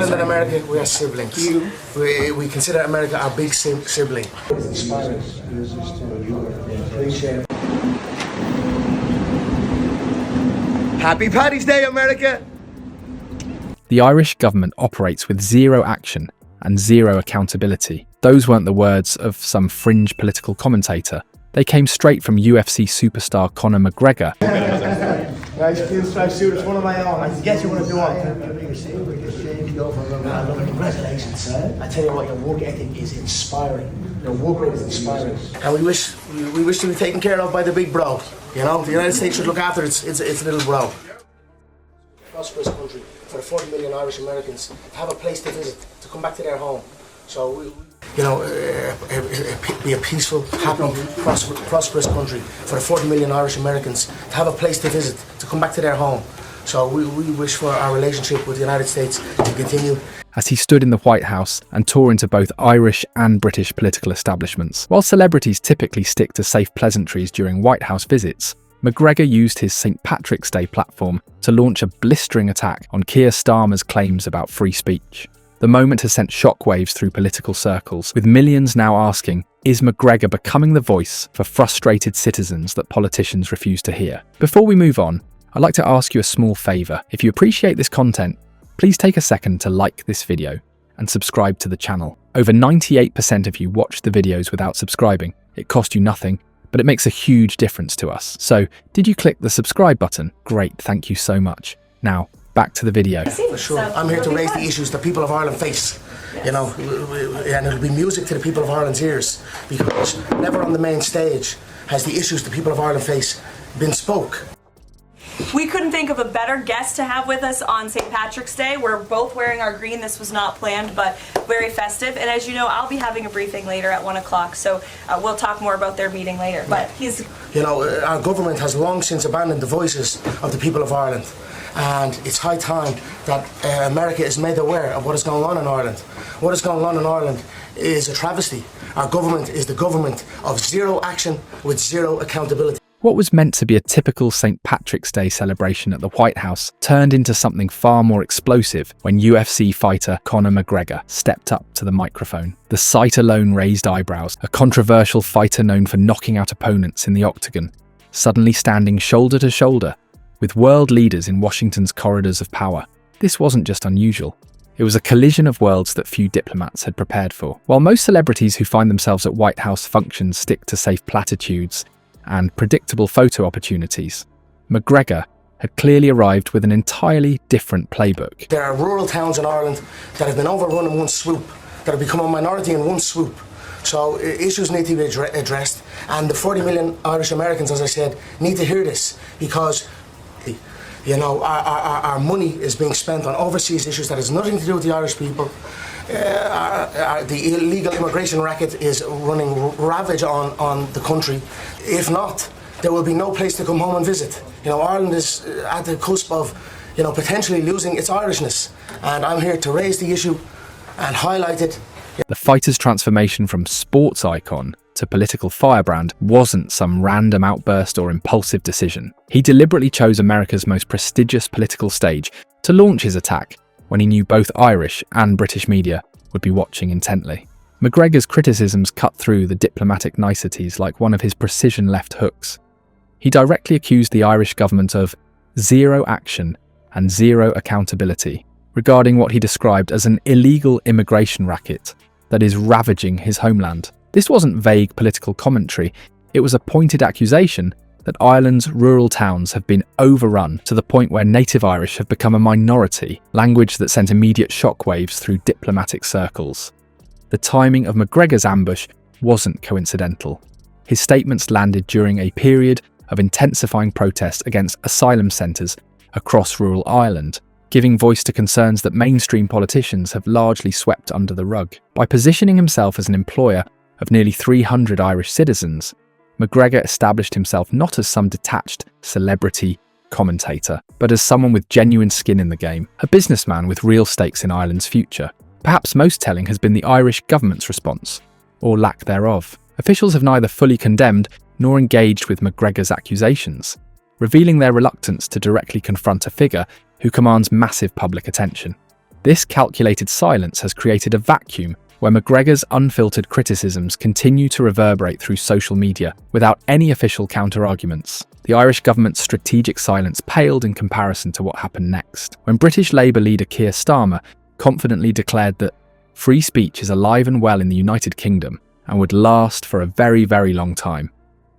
Ireland and America, we are siblings. We consider America our big sibling. Happy Paddy's Day, America! The Irish government operates with zero action and zero accountability. Those weren't the words of some fringe political commentator. They came straight from UFC superstar Conor McGregor. Nice clean stripe suit, it's one of my own. I guess you want to do one. Congratulations. I tell you what, your work ethic is inspiring. Your work rate is inspiring. And we wish to be taken care of by the big bro. You know, the United States should look after its little bro. Prosperous country for the 40 million Irish Americans to have a place to visit, to come back to their home. So, be a peaceful, happy, prosperous country for the 40 million Irish Americans to have a place to visit, to come back to their home. So we wish for our relationship with the United States to continue. As he stood in the White House and tore into both Irish and British political establishments. While celebrities typically stick to safe pleasantries during White House visits, McGregor used his St. Patrick's Day platform to launch a blistering attack on Keir Starmer's claims about free speech. The moment has sent shockwaves through political circles, with millions now asking, is McGregor becoming the voice for frustrated citizens that politicians refuse to hear? Before we move on, I'd like to ask you a small favour. If you appreciate this content, please take a second to like this video and subscribe to the channel. Over 98% of you watch the videos without subscribing. It costs you nothing, but it makes a huge difference to us. So, did you click the subscribe button? Great, thank you so much. Now, back to the video. For sure. I'm here to raise the issues that people of Ireland face, you know, and it'll be music to the people of Ireland's ears, because never on the main stage has the issues the people of Ireland face been spoke. We couldn't think of a better guest to have with us on St. Patrick's Day. We're both wearing our green. This was not planned, but very festive. And as you know, I'll be having a briefing later at 1 o'clock, so we'll talk more about their meeting later. But he's... You know, our government has long since abandoned the voices of the people of Ireland. And it's high time that America is made aware of what is going on in Ireland. What is going on in Ireland is a travesty. Our government is the government of zero action with zero accountability. What was meant to be a typical St. Patrick's Day celebration at the White House turned into something far more explosive when UFC fighter Conor McGregor stepped up to the microphone. The sight alone raised eyebrows, a controversial fighter known for knocking out opponents in the octagon, suddenly standing shoulder to shoulder with world leaders in Washington's corridors of power. This wasn't just unusual. It was a collision of worlds that few diplomats had prepared for. While most celebrities who find themselves at White House functions stick to safe platitudes and predictable photo opportunities, McGregor had clearly arrived with an entirely different playbook. There are rural towns in Ireland that have been overrun in one swoop, that have become a minority in one swoop. So issues need to be addressed, and the 40 million Irish Americans, as I said, need to hear this, because you know, our money is being spent on overseas issues that has nothing to do with the Irish people. The illegal immigration racket is running ravage on the country. If not, there will be no place to come home and visit. You know, Ireland is at the cusp of, you know, potentially losing its Irishness. And I'm here to raise the issue and highlight it. The fighter's transformation from sports icon to political firebrand wasn't some random outburst or impulsive decision. He deliberately chose America's most prestigious political stage to launch his attack when he knew both Irish and British media would be watching intently. McGregor's criticisms cut through the diplomatic niceties like one of his precision left hooks. He directly accused the Irish government of zero action and zero accountability regarding what he described as an illegal immigration racket that is ravaging his homeland. This wasn't vague political commentary, it was a pointed accusation that Ireland's rural towns have been overrun to the point where native Irish have become a minority, language that sent immediate shockwaves through diplomatic circles. The timing of McGregor's ambush wasn't coincidental. His statements landed during a period of intensifying protests against asylum centres across rural Ireland, giving voice to concerns that mainstream politicians have largely swept under the rug. By positioning himself as an employer of nearly 300 Irish citizens, McGregor established himself not as some detached celebrity commentator, but as someone with genuine skin in the game, a businessman with real stakes in Ireland's future. Perhaps most telling has been the Irish government's response, or lack thereof. Officials have neither fully condemned nor engaged with McGregor's accusations, revealing their reluctance to directly confront a figure who commands massive public attention. This calculated silence has created a vacuum where McGregor's unfiltered criticisms continue to reverberate through social media without any official counter-arguments. The Irish government's strategic silence paled in comparison to what happened next, when British Labour leader Keir Starmer confidently declared that free speech is alive and well in the United Kingdom and would last for a very, very long time.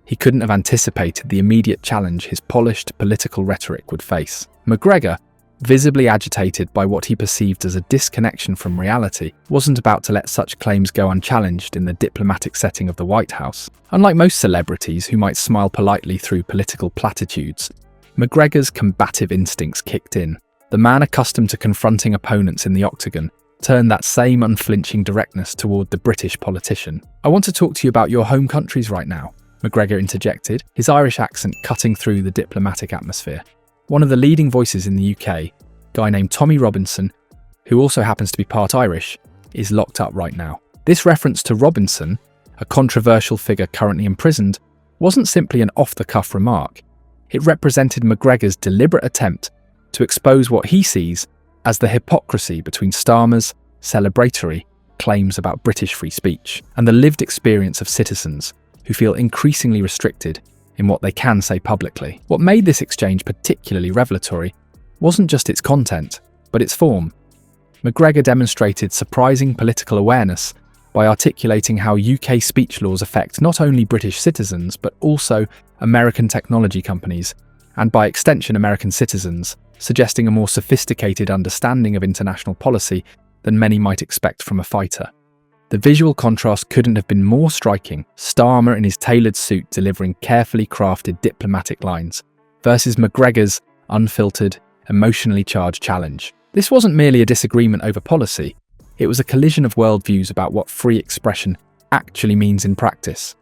He couldn't have anticipated the immediate challenge his polished political rhetoric would face. McGregor, visibly agitated by what he perceived as a disconnection from reality, wasn't about to let such claims go unchallenged in the diplomatic setting of the White House. Unlike most celebrities who might smile politely through political platitudes, McGregor's combative instincts kicked in. The man accustomed to confronting opponents in the octagon turned that same unflinching directness toward the British politician. "I want to talk to you about your home countries right now," McGregor interjected, his Irish accent cutting through the diplomatic atmosphere. One of the leading voices in the UK, a guy named Tommy Robinson, who also happens to be part Irish, is locked up right now. This reference to Robinson, a controversial figure currently imprisoned, wasn't simply an off-the-cuff remark. It represented McGregor's deliberate attempt to expose what he sees as the hypocrisy between Starmer's celebratory claims about British free speech and the lived experience of citizens who feel increasingly restricted in what they can say publicly. What made this exchange particularly revelatory wasn't just its content, but its form. McGregor demonstrated surprising political awareness by articulating how UK speech laws affect not only British citizens, but also American technology companies, and by extension American citizens, suggesting a more sophisticated understanding of international policy than many might expect from a fighter. The visual contrast couldn't have been more striking. Starmer in his tailored suit delivering carefully crafted diplomatic lines versus McGregor's unfiltered, emotionally charged challenge. This wasn't merely a disagreement over policy, it was a collision of worldviews about what free expression actually means in practice.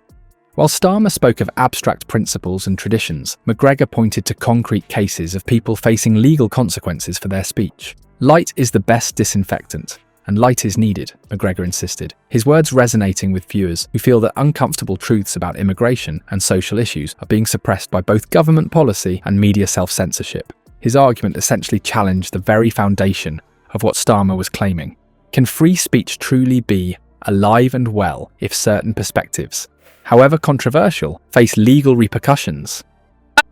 While Starmer spoke of abstract principles and traditions, McGregor pointed to concrete cases of people facing legal consequences for their speech. Light is the best disinfectant, and light is needed, McGregor insisted, his words resonating with viewers who feel that uncomfortable truths about immigration and social issues are being suppressed by both government policy and media self-censorship. His argument essentially challenged the very foundation of what Starmer was claiming. Can free speech truly be alive and well if certain perspectives, however controversial, face legal repercussions?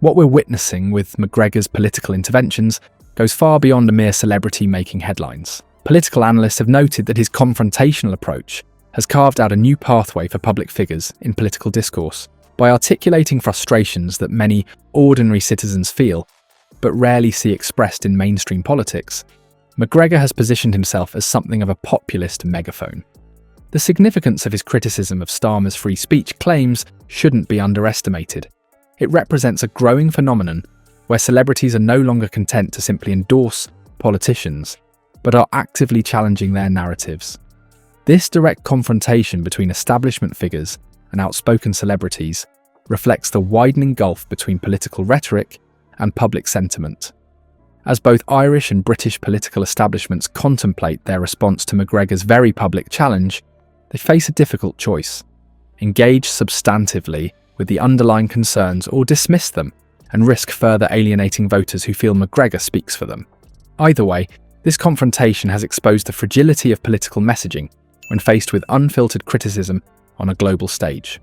What we're witnessing with McGregor's political interventions goes far beyond a mere celebrity making headlines. Political analysts have noted that his confrontational approach has carved out a new pathway for public figures in political discourse. By articulating frustrations that many ordinary citizens feel, but rarely see expressed in mainstream politics, McGregor has positioned himself as something of a populist megaphone. The significance of his criticism of Starmer's free speech claims shouldn't be underestimated. It represents a growing phenomenon where celebrities are no longer content to simply endorse politicians, but are actively challenging their narratives. This direct confrontation between establishment figures and outspoken celebrities reflects the widening gulf between political rhetoric and public sentiment. As both Irish and British political establishments contemplate their response to McGregor's very public challenge, they face a difficult choice: engage substantively with the underlying concerns or dismiss them and risk further alienating voters who feel McGregor speaks for them. Either way, this confrontation has exposed the fragility of political messaging when faced with unfiltered criticism on a global stage.